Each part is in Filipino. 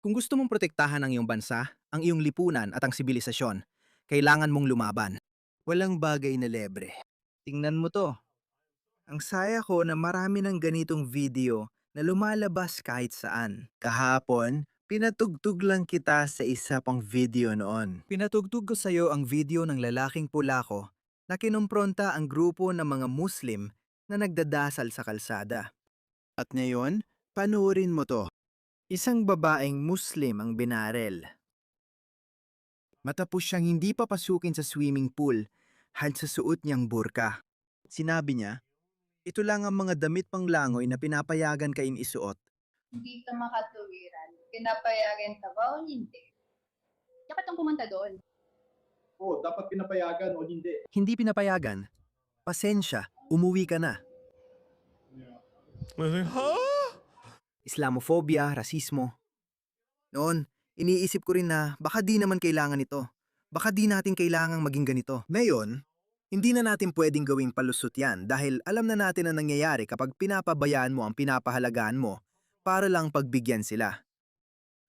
Kung gusto mong protektahan ang iyong bansa, ang iyong lipunan at ang sibilisasyon, kailangan mong lumaban. Walang bagay na lebre. Tingnan mo to. Ang saya ko na marami ng ganitong video na lumalabas kahit saan. Kahapon, pinatugtog lang kita sa isa pang video noon. Pinatugtog ko sa iyo ang video ng lalaking Polako na kinumpronta ang grupo ng mga Muslim na nagdadasal sa kalsada. At ngayon, panoorin mo to. Isang babaeng Muslim ang binarel. Matapos siyang hindi papasukin sa swimming pool hal sa suot niyang burka. Sinabi niya, ito lang ang mga damit panglangoy na pinapayagan kain isuot. Hindi ka makatuwiran. Pinapayagan ka ba o hindi? Dapat kang pumunta doon. Oo, dapat pinapayagan o hindi. Hindi pinapayagan. Pasensya, umuwi ka na. Islamophobia, rasismo. Noon, iniisip ko rin na baka di naman kailangan ito. Baka di natin kailangang maging ganito. Ngayon, hindi na natin pwedeng gawing palusot yan dahil alam na natin ang nangyayari kapag pinapabayaan mo ang pinapahalagaan mo para lang pagbigyan sila.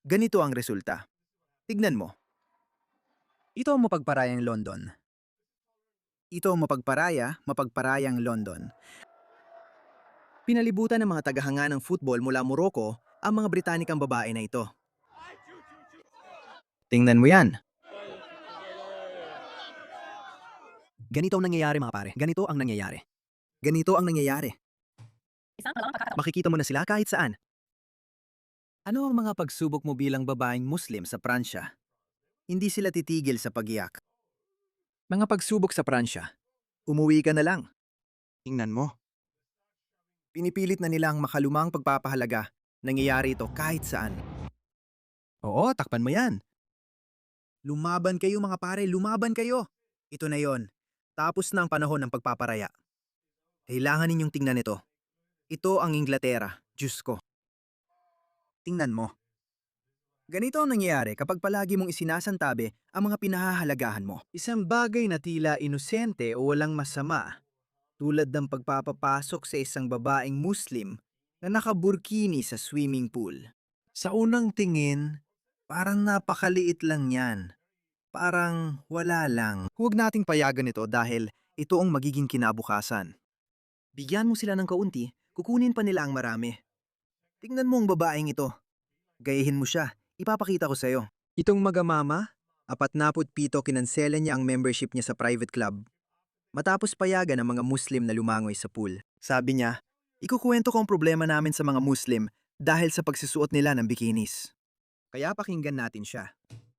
Ganito ang resulta. Tignan mo. Ito ang mapagparayang London. Ito ang mapagparayang London. Pinalibutan ng mga tagahanga ng football mula Morocco ang mga Britanikang babae na ito. Tingnan mo yan. Ganito ang nangyayari mga pare. Ganito ang nangyayari. Ganito ang nangyayari. Makikita mo na sila kahit saan. Ano ang mga pagsubok mo bilang babaeng Muslim sa Pransya? Hindi sila titigil sa pagiyak. Mga pagsubok sa Pransya. Umuwi ka na lang. Tingnan mo. Pinipilit na nila ang makalumang pagpapahalaga. Nangyayari ito kahit saan. Oo, takpan mo yan. Lumaban kayo mga pare, lumaban kayo. Ito na yon. Tapos na ang panahon ng pagpaparaya. Kailangan ninyong tingnan ito. Ito ang Inglaterra, Diyos ko. Tingnan mo. Ganito ang nangyayari kapag palagi mong isinasantabi ang mga pinahahalagahan mo. Isang bagay na tila inosente o walang masama, tulad ng pagpapapasok sa isang babaeng Muslim na nakaburkini sa swimming pool. Sa unang tingin, parang napakaliit lang yan. Parang wala lang. Huwag nating payagan ito dahil ito ang magiging kinabukasan. Bigyan mo sila ng kaunti, kukunin pa nila ang marami. Tingnan mo ang babaeng ito. Gayahin mo siya, ipapakita ko sa'yo. Itong magamama, 47 kinansela niya ang membership niya sa private club. Matapos payagan ang mga Muslim na lumangoy sa pool. Sabi niya, ikukuwento ko ang problema namin sa mga Muslim dahil sa pagsusuot nila ng bikinis. Kaya pakinggan natin siya.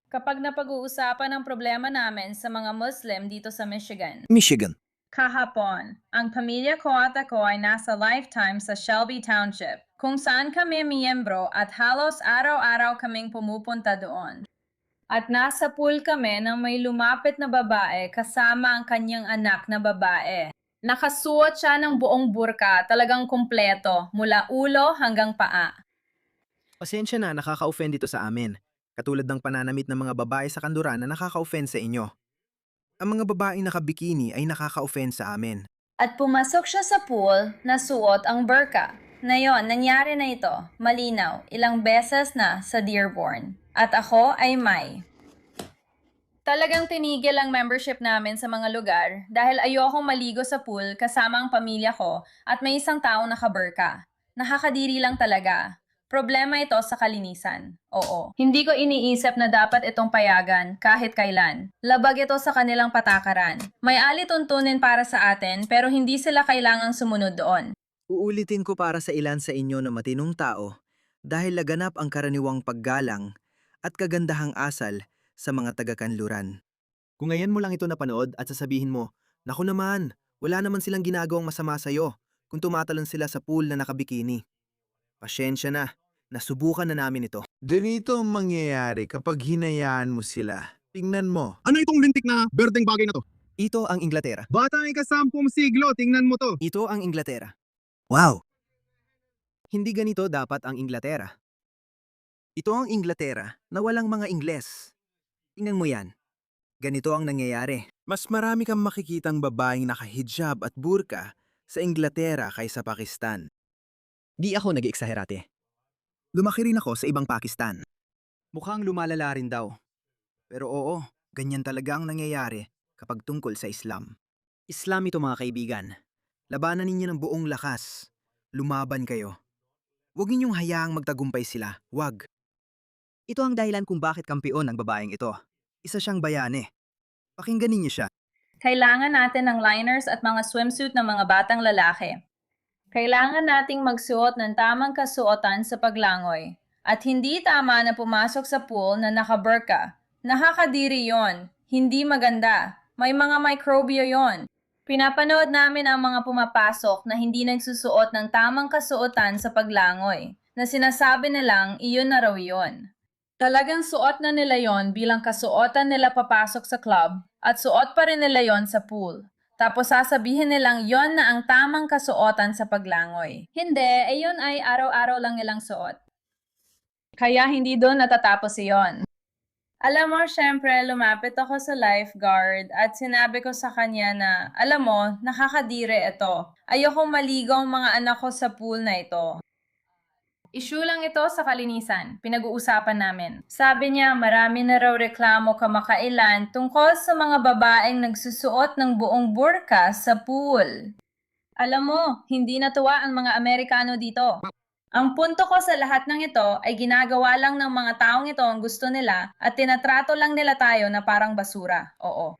Kapag napag-uusapan ang problema namin sa mga Muslim dito sa Michigan. Michigan. Kahapon, ang pamilya ko at ako ay nasa Lifetime sa Shelby Township, kung saan kami miyembro at halos araw-araw kaming pumupunta doon. At nasa pool kami nang may lumapit na babae kasama ang kanyang anak na babae. Nakasuot siya ng buong burka, talagang kumpleto, mula ulo hanggang paa. Pasensya na, nakaka-offend dito sa amin. Katulad ng pananamit ng mga babae sa kanluran na nakaka-offend sa inyo. Ang mga babaeng nakabikini ay nakaka-offend sa amin. At pumasok siya sa pool na suot ang burka. Ngayon, nangyari na ito, malinaw, ilang beses na sa Dearborn. At ako ay may. Talagang tinigil ang membership namin sa mga lugar dahil ayokong maligo sa pool kasama ang pamilya ko at may isang taong nakaburka. Nakakadiri lang talaga. Problema ito sa kalinisan. Oo. Hindi ko iniisip na dapat itong payagan kahit kailan. Labag ito sa kanilang patakaran. May alituntunin para sa atin pero hindi sila kailangang sumunod doon. Uulitin ko para sa ilan sa inyo na matinong tao dahil laganap ang karaniwang paggalang at kagandahang asal sa mga taga-kanluran. Kung ngayon mo lang ito napanood at sasabihin mo, naku naman, wala naman silang ginagawang masama sa'yo kung tumatalon sila sa pool na nakabikini. Pasyensya na, nasubukan na namin ito. Ganito ang mangyayari kapag hinayaan mo sila. Tingnan mo. Ano itong lintik na berdeng bagay na to? Ito ang Inglaterra. Batang ika-10 siglo, tingnan mo to. Ito ang Inglaterra. Wow! Hindi ganito dapat ang Inglaterra. Ito ang Inglaterra na walang mga Ingles. Tingnan mo yan. Ganito ang nangyayari. Mas marami kang makikitang babaeng nakahijab at burka sa Inglaterra kaysa Pakistan. Di ako nag-ieksaherate. Lumaki rin ako sa ibang Pakistan. Mukhang lumalala rin daw. Pero oo, ganyan talaga ang nangyayari kapag tungkol sa Islam. Islam ito mga kaibigan. Labanan ninyo ng buong lakas. Lumaban kayo. Huwag ninyong hayaang magtagumpay sila. Huwag. Ito ang dahilan kung bakit kampiyon ang babaeng ito. Isa siyang bayani. Pakinggan ninyo siya. Kailangan natin ng liners at mga swimsuit ng mga batang lalaki. Kailangan nating magsuot ng tamang kasuotan sa paglangoy. At hindi tama na pumasok sa pool na nakaburka. Nakakadiri yon. Hindi maganda. May mga mikrobyo yon. Pinapanood namin ang mga pumapasok na hindi nagsusuot ng tamang kasuotan sa paglangoy, na sinasabi nilang iyon na raw yon. Talagang suot na nila yon bilang kasuotan nila papasok sa club at suot pa rin nila yon sa pool. Tapos sasabihin nilang yon na ang tamang kasuotan sa paglangoy. Hindi, yun ay araw-araw lang nilang suot. Kaya hindi doon natatapos iyon. Alam mo, syempre, lumapit ako sa lifeguard at sinabi ko sa kanya na, alam mo, nakakadire ito. Ayokong maligaw ang mga anak ko sa pool na ito. Issue lang ito sa kalinisan, pinag-uusapan namin. Sabi niya marami na raw reklamo kamakailan tungkol sa mga babaeng nagsusuot ng buong burka sa pool. Alam mo, hindi natuwa ang mga Amerikano dito. Ang punto ko sa lahat ng ito ay ginagawa lang ng mga taong ito ang gusto nila at tinatrato lang nila tayo na parang basura. Oo.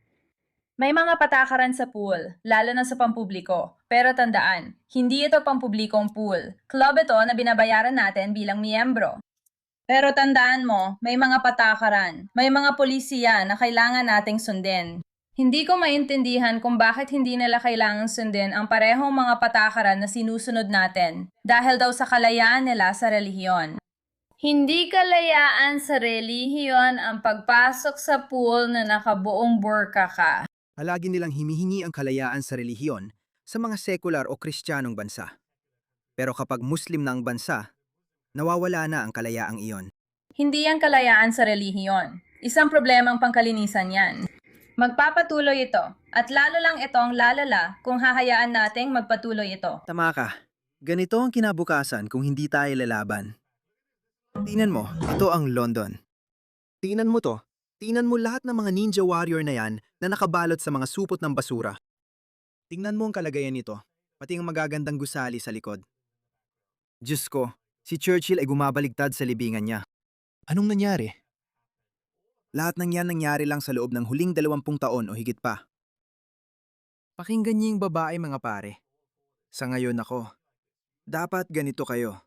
May mga patakaran sa pool, lalo na sa pampubliko. Pero tandaan, hindi ito pampublikong pool. Club ito na binabayaran natin bilang miyembro. Pero tandaan mo, may mga patakaran, may mga polisiya na kailangan nating sundin. Hindi ko maintindihan kung bakit hindi nila kailangang sundin ang parehong mga patakaran na sinusunod natin dahil daw sa kalayaan nila sa relihiyon. Hindi kalayaan sa relihiyon ang pagpasok sa pool na nakabuong burka ka. Palagi nilang hinihingi ang kalayaan sa relihiyon sa mga sekular o kristyanong bansa. Pero kapag Muslim na ang bansa, nawawala na ang kalayaang iyon. Hindi yan kalayaan sa relihiyon. Isang problemang pangkalinisan yan. Magpapatuloy ito, at lalo lang itong lalala kung hahayaan nating magpatuloy ito. Tama ka. Ganito ang kinabukasan kung hindi tayo lalaban. Tingnan mo, ito ang London. Tingnan mo to. Tingnan mo lahat ng mga ninja warrior na yan na nakabalot sa mga supot ng basura. Tingnan mo ang kalagayan nito, pati ang magagandang gusali sa likod. Diyos ko, si Churchill ay gumabaligtad sa libingan niya. Anong nangyari? Lahat ng yan nangyari lang sa loob ng huling 20 taon o higit pa. Pakinggan niyo yung babae mga pare. Sa ngayon ako, dapat ganito kayo.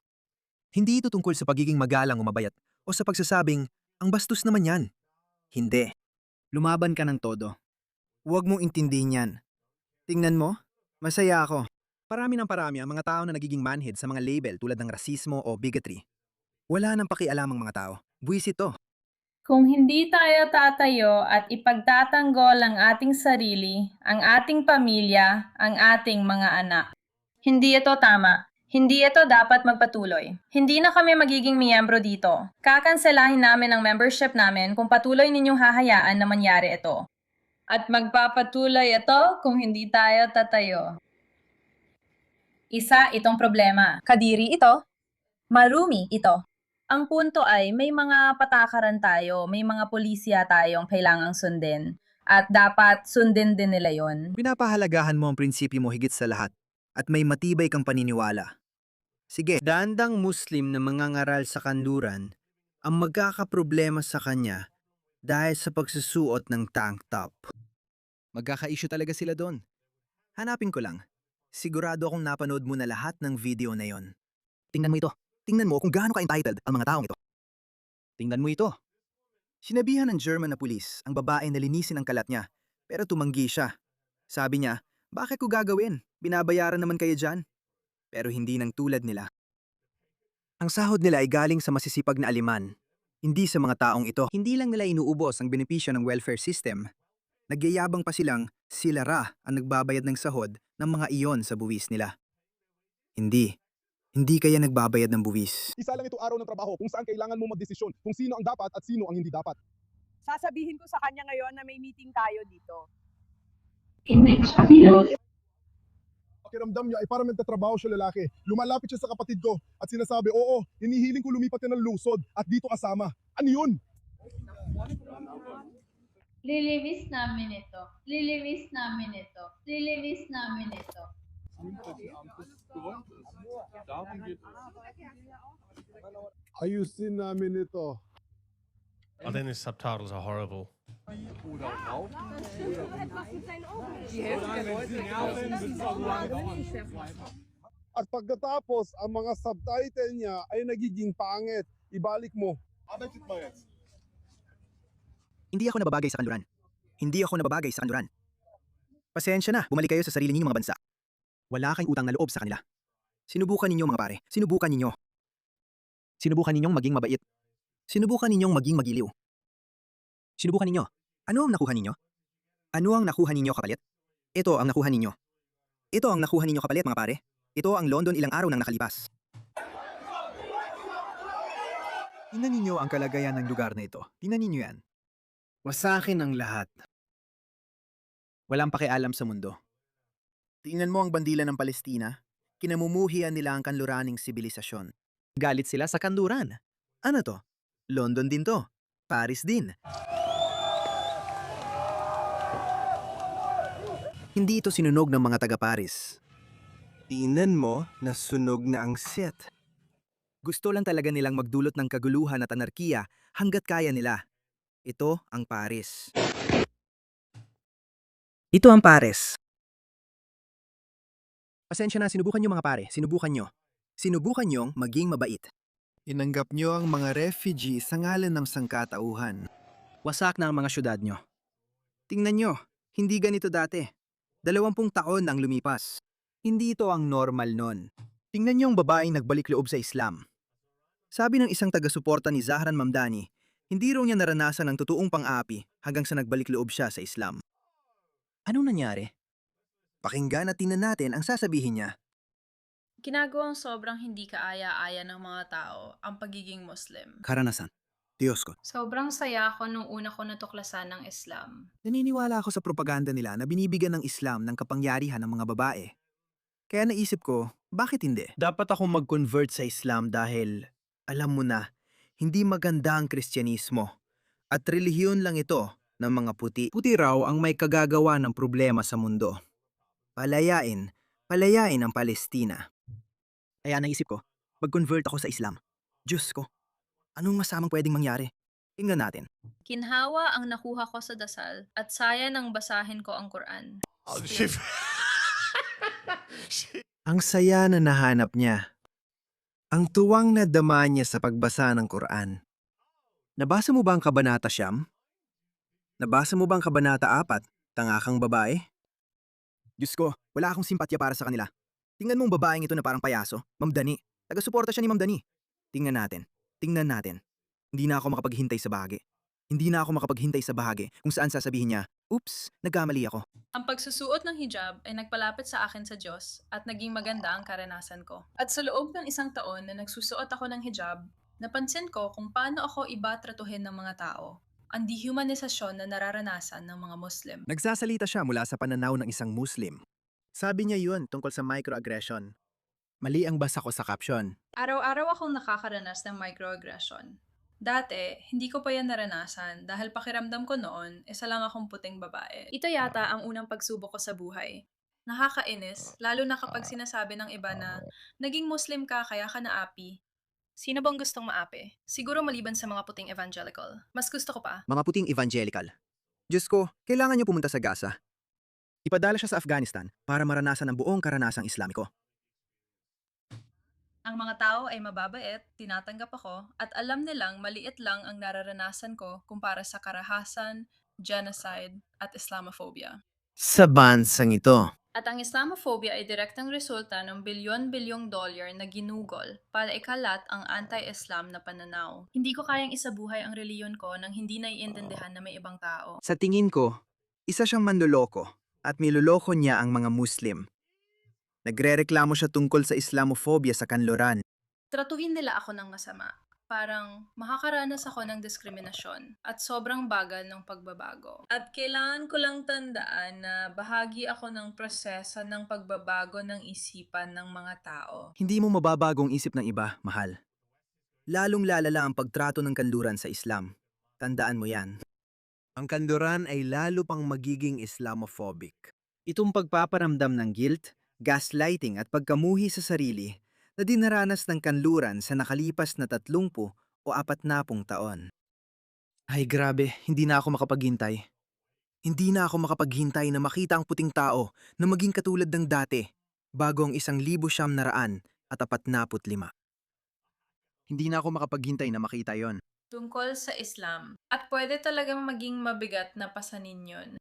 Hindi ito tungkol sa pagiging magalang o mabayat o sa pagsasabing, ang bastos naman yan. Hindi. Lumaban ka ng todo. Huwag mong intindihin yan. Tingnan mo, masaya ako. Parami ng parami ang mga tao na nagiging manhid sa mga label tulad ng rasismo o bigotry. Wala nang pakialam ang mga tao. Buwisit to. Kung hindi tayo tatayo at ipagtatanggol ang ating sarili, ang ating pamilya, ang ating mga anak. Hindi ito tama. Hindi ito dapat magpatuloy. Hindi na kami magiging miyembro dito. Kakanselahin namin ang membership namin kung patuloy ninyong hahayaan na mangyari ito. At magpapatuloy ito kung hindi tayo tatayo. Isa itong problema. Kadiri ito. Marumi ito. Ang punto ay may mga patakaran tayo, may mga pulisya tayong kailangang sundin. At dapat sundin din nila yon. Pinapahalagahan mo ang prinsipyo mo higit sa lahat at may matibay kang paniniwala. Sige, dandang Muslim na mangangaral sa kanluran ang magkakaproblema sa kanya dahil sa pagsusuot ng tank top. Magkaka-issue talaga sila doon. Hanapin ko lang. Sigurado akong napanood mo na lahat ng video na yon. Tingnan mo ito. Tingnan mo kung gaano ka-entitled ang mga taong ito. Tingnan mo ito. Sinabihan ng German na pulis ang babae na linisin ang kalat niya, pero tumanggi siya. Sabi niya, bakit ko gagawin? Binabayaran naman kayo dyan. Pero hindi nang tulad nila. Ang sahod nila ay galing sa masisipag na aliman, hindi sa mga taong ito. Hindi lang nila inuubos ang benepisyo ng welfare system. Nagyayabang pa silang sila ra ang nagbabayad ng sahod ng mga iyon sa buwis nila. Hindi. Hindi kaya nagbabayad ng buwis. Isa lang itong araw ng trabaho kung saan kailangan mo magdesisyon kung sino ang dapat at sino ang hindi dapat. Sasabihin ko sa kanya ngayon na may meeting tayo dito. Pakiramdam niya ay parang nagtatrabaho siya lalaki. Lumalapit siya sa kapatid ko at sinasabi, oo, hinihiling ko lumipat ka ng lusod at dito kasama. Ano yun? Lilinis namin ito. Lilinis namin ito. Lilinis namin ito. Ayusin namin ito. I think the subtitles are horrible. At pagkatapos, ang mga subtitle niya ay nagiging pangit. Ibalik mo. Hindi ako nababagay sa kanluran. Hindi ako nababagay sa kanluran. Pasensya na, bumalik kayo sa sarili ninyong mga bansa. Wala kayong utang na loob sa kanila. Sinubukan ninyo mga pare, sinubukan ninyo. Sinubukan ninyong maging mabait. Sinubukan ninyong maging magiliw. Sinubukan ninyo. Ano ang nakuha ninyo? Ano ang nakuha ninyo kapalit? Ito ang nakuha ninyo. Ito ang nakuha ninyo kapalit mga pare. Ito ang London ilang araw nang nakalipas. Tingnan ninyo ang kalagayan ng lugar na ito. Tingnan ninyo yan. Wasakin ang lahat. Walang pakialam sa mundo. Tingnan mo ang bandila ng Palestina. Kinamumuhian nila ang kanluraning sibilisasyon. Galit sila sa kanluran. Ano to? London din to. Paris din. Hindi ito sinunog ng mga taga-Paris. Tingnan mo, nasunog na ang set. Gusto lang talaga nilang magdulot ng kaguluhan at anarkiya hanggat kaya nila. Ito ang Paris. Ito ang Paris. Pasensya na, sinubukan nyo mga pare. Sinubukan nyo. Sinubukan nyong maging mabait. Inanggap nyo ang mga refugee sa ngalan ng sangkatauhan. Wasak na ang mga syudad nyo. Tingnan nyo, hindi ganito dati. 20 taon ang lumipas. Hindi ito ang normal nun. Tingnan nyo ang babaeng nagbalik loob sa Islam. Sabi ng isang taga-suporta ni Zahran Mamdani, hindi raw niya naranasan ang totoong pang-aapi hanggang sa nagbalik loob siya sa Islam. Anong nangyari? Pakinggan at tingnan natin ang sasabihin niya. Ginagawang sobrang hindi kaaya-aya ng mga tao ang pagiging Muslim. Karanasan. Diyos ko. Sobrang saya ako nung una ko natuklasan ng Islam. Naniniwala ako sa propaganda nila na binibigyan ng Islam ng kapangyarihan ng mga babae. Kaya naisip ko, bakit hindi? Dapat akong mag-convert sa Islam dahil, alam mo na, hindi maganda ang Kristyanismo. At relihiyon lang ito ng mga puti. Puti raw ang may kagagawa ng problema sa mundo. Palayain ang Palestina. Kaya naisip ko, mag-convert ako sa Islam. Diyos ko, anong masamang pwedeng mangyari? Tingnan natin. Kinhawa ang nakuha ko sa dasal at saya nang basahin ko ang Quran. Ang saya na nahanap niya. Ang tuwang na dama niya sa pagbasa ng Quran. Nabasa mo ba ang Kabanata Siyam? Nabasa mo ba ang Kabanata 4, tangakang babae? Diyos ko, wala akong simpatya para sa kanila. Tingnan mo ang babaeng ito na parang payaso, Ma'am Dani. Taga-suporta siya ni Ma'am Dani. Tingnan natin. Hindi na ako makapaghintay sa bahagi kung saan sasabihin niya, "Oops, nagkamali ako." Ang pagsusuot ng hijab ay nagpalapit sa akin sa Diyos at naging maganda ang karanasan ko. At sa loob ng 1 taon na nagsusuot ako ng hijab, napansin ko kung paano ako iba tratuhin ng mga tao. Ang dehumanisasyon na nararanasan ng mga Muslim. Nagsasalita siya mula sa pananaw ng isang Muslim. Sabi niya yun tungkol sa microaggression. Mali ang basa ko sa caption. Araw-araw akong nakakaranas ng microaggression. Dati, hindi ko pa yan naranasan dahil pakiramdam ko noon, isa lang akong puting babae. Ito yata ang unang pagsubok ko sa buhay. Nakakainis, lalo na kapag sinasabi ng iba na, naging Muslim ka kaya ka naapi. Sino bang gustong maapi? Siguro maliban sa mga puting evangelical. Mas gusto ko pa. Mga puting evangelical. Diyos ko, kailangan niyo pumunta sa Gaza. Ipadala siya sa Afghanistan para maranasan ang buong karanasang Islamiko. Ang mga tao ay mababait, tinatanggap ako, at alam nilang maliit lang ang nararanasan ko kumpara sa karahasan, genocide, at Islamophobia. Sa bansang ito. At ang Islamophobia ay direktang resulta ng bilyon-bilyong dolyar na ginugol para ikalat ang anti-Islam na pananaw. Hindi ko kayang isabuhay ang reliyon ko nang hindi naiintindihan na may ibang tao. Sa tingin ko, isa siyang manloloko at niloloko niya ang mga Muslim. Nagrereklamo siya tungkol sa Islamophobia sa kanluran. Tratuhin nila ako ng masama. parang makakaranas ako ng diskriminasyon at sobrang bagal ng pagbabago. At kailangan ko lang tandaan na bahagi ako ng proseso ng pagbabago ng isipan ng mga tao. Hindi mo mababagong isip ng iba, mahal. Lalong lalala ang pagtrato ng kanluran sa Islam. Tandaan mo yan. Ang kanluran ay lalo pang magiging Islamophobic. Itong pagpaparamdam ng guilt, gaslighting at pagkamuhi sa sarili na dinaranas ng kanluran sa nakalipas na 30 o 40 taon. Ay grabe, hindi na ako makapaghintay. Hindi na ako makapaghintay na makita ang puting tao na maging katulad ng dati, bago ang 1,945. Hindi na ako makapaghintay na makita yon. Tungkol sa Islam. At pwede talagang maging mabigat na pasanin yun.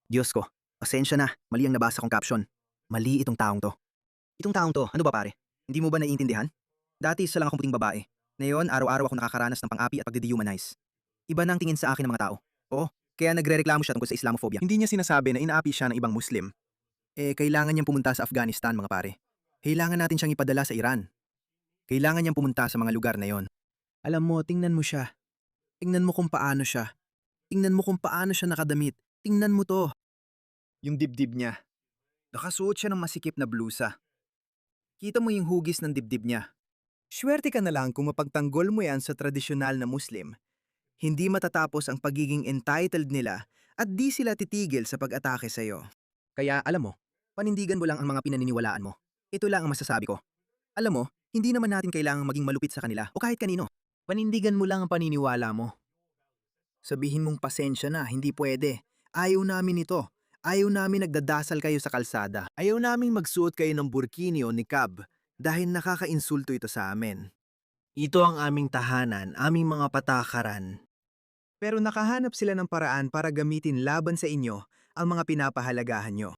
Diyos ko, pasensya na, mali ang nabasa kong caption. Mali itong taong to. Itong taong to, ano ba pare? Hindi mo ba naiintindihan? Dati isa lang akong puting babae. Ngayon, araw-araw ako nakakaranas ng pang-api at pagde-dehumanize. Iba na ang tingin sa akin ng mga tao. Oo, kaya nagrereklamo siya tungkol sa Islamophobia. Hindi niya sinasabi na inaapi siya ng ibang Muslim. Kailangan niyang pumunta sa Afghanistan, mga pare. Kailangan natin siyang ipadala sa Iran. Kailangan niyang pumunta sa mga lugar na yon. Alam mo, tingnan mo siya. Tingnan mo kung paano siya. Tingnan mo kung paano siya nakadamit. Tingnan mo to. Yung dibdib niya. Nakasuot siya ng masikip na blusa. Kita mo yung hugis ng dibdib niya. Swerte ka na lang kung mapagtanggol mo yan sa tradisyonal na Muslim. Hindi matatapos ang pagiging entitled nila at di sila titigil sa pag-atake sa'yo. Kaya alam mo, panindigan mo lang ang mga pinaniniwalaan mo. Ito lang ang masasabi ko. Alam mo, hindi naman natin kailangang maging malupit sa kanila o kahit kanino. Panindigan mo lang ang paniniwala mo. Sabihin mong pasensya na, hindi pwede. Ayaw namin ito. Ayaw namin nagdadasal kayo sa kalsada. Ayaw naming magsuot kayo ng burkini o niqab dahil nakakainsulto ito sa amin. Ito ang aming tahanan, aming mga patakaran. Pero nakahanap sila ng paraan para gamitin laban sa inyo ang mga pinapahalagahan nyo.